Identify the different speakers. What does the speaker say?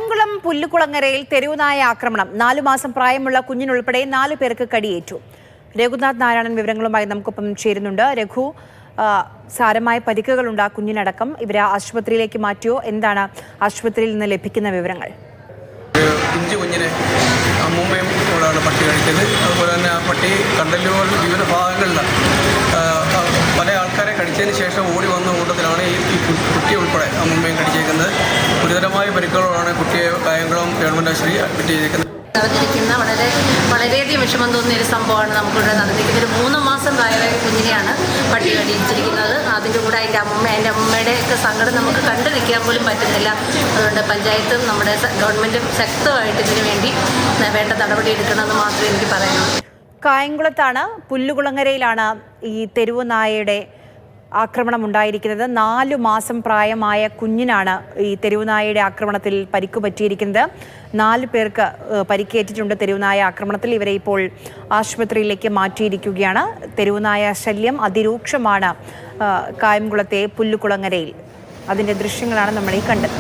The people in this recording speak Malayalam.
Speaker 1: കായംകുളം പുല്ലുകുളങ്ങരയിൽ തെരുവുനായ ആക്രമണം 4 മാസം പ്രായമുള്ള കുഞ്ഞിനുൾപ്പെടെ 4 പേർക്ക് കടിയേറ്റു. രഘുനാഥ് നാരായണൻ വിവരങ്ങളുമായി നമുക്കൊപ്പം ചേരുന്നുണ്ട്. രഘു, സാരമായ പരിക്കുകളുണ്ട് കുഞ്ഞിനടക്കം. ഇവരെ ആശുപത്രിയിലേക്ക് മാറ്റിയോ? എന്താണ് ആശുപത്രിയിൽ നിന്ന് ലഭിക്കുന്ന വിവരങ്ങൾ?
Speaker 2: പിഞ്ചു കുഞ്ഞിനെ അമ്മൂമ്മയും കൂടെയാണ് പട്ടി കടിച്ചത്. അതുപോലെ തന്നെ ആ പട്ടി കണ്ടല്ലുപോലെ വിവിധ ഭാഗങ്ങളിൽ പല ആൾക്കാരെ കടിച്ചതിന് ശേഷം ഓടി വന്ന കൂട്ടത്തിലാണ് ഈ കുട്ടിയെ ഉൾപ്പെടെ അമ്മൂമ്മയും കടിച്ചേക്കുന്നത്. ഗുരുതരമായ പരിക്കുകളോടാണ് കുട്ടിയെ കായംകുളം ഗവൺമെൻറ് ആശുപത്രി അഡ്മിറ്റ് ചെയ്തേക്കുന്നത്.
Speaker 3: നടന്നിരിക്കുന്ന വളരെയധികം വിഷമം തോന്നിയ ഒരു സംഭവമാണ് നമുക്കിവിടെ നടന്നിരിക്കുന്നത്. ഒരു 3 മാസം പ്രായമായ കുഞ്ഞിനെയാണ് പട്ടി കടിച്ചിരിക്കുന്നത്. അതിൻ്റെ കൂടെ എൻ്റെ അമ്മൂമ്മയുടെ ഒക്കെ സങ്കടം നമുക്ക് കണ്ടു നിൽക്കാൻ പോലും പറ്റുന്നില്ല. അതുകൊണ്ട് പഞ്ചായത്തും നമ്മുടെ ഗവൺമെൻറ്റും ശക്തമായിട്ട് ഇതിനു വേണ്ടി വേണ്ട നടപടി എടുക്കണമെന്ന് മാത്രമേ എനിക്ക് പറയാനുള്ളൂ.
Speaker 1: കായംകുളത്താണ്, പുല്ലുകുളങ്ങരയിലാണ് ഈ തെരുവു നായയുടെ ആക്രമണം ഉണ്ടായിരിക്കുന്നത്. 4 മാസം പ്രായമായ കുഞ്ഞിനാണ് ഈ തെരുവുനായയുടെ ആക്രമണത്തിൽ പരിക്കു പറ്റിയിരിക്കുന്നത്. 4 പേർക്ക് പരിക്കേറ്റിട്ടുണ്ട് തെരുവുനായ ആക്രമണത്തിൽ. ഇവരെ ഇപ്പോൾ ആശുപത്രിയിലേക്ക് മാറ്റിയിരിക്കുകയാണ്. തെരുവുനായ ശല്യം അതിരൂക്ഷമാണ് കായംകുളത്തെ പുല്ലുകുളങ്ങരയിൽ. അതിൻ്റെ ദൃശ്യങ്ങളാണ് നമ്മൾ ഈ കണ്ടത്.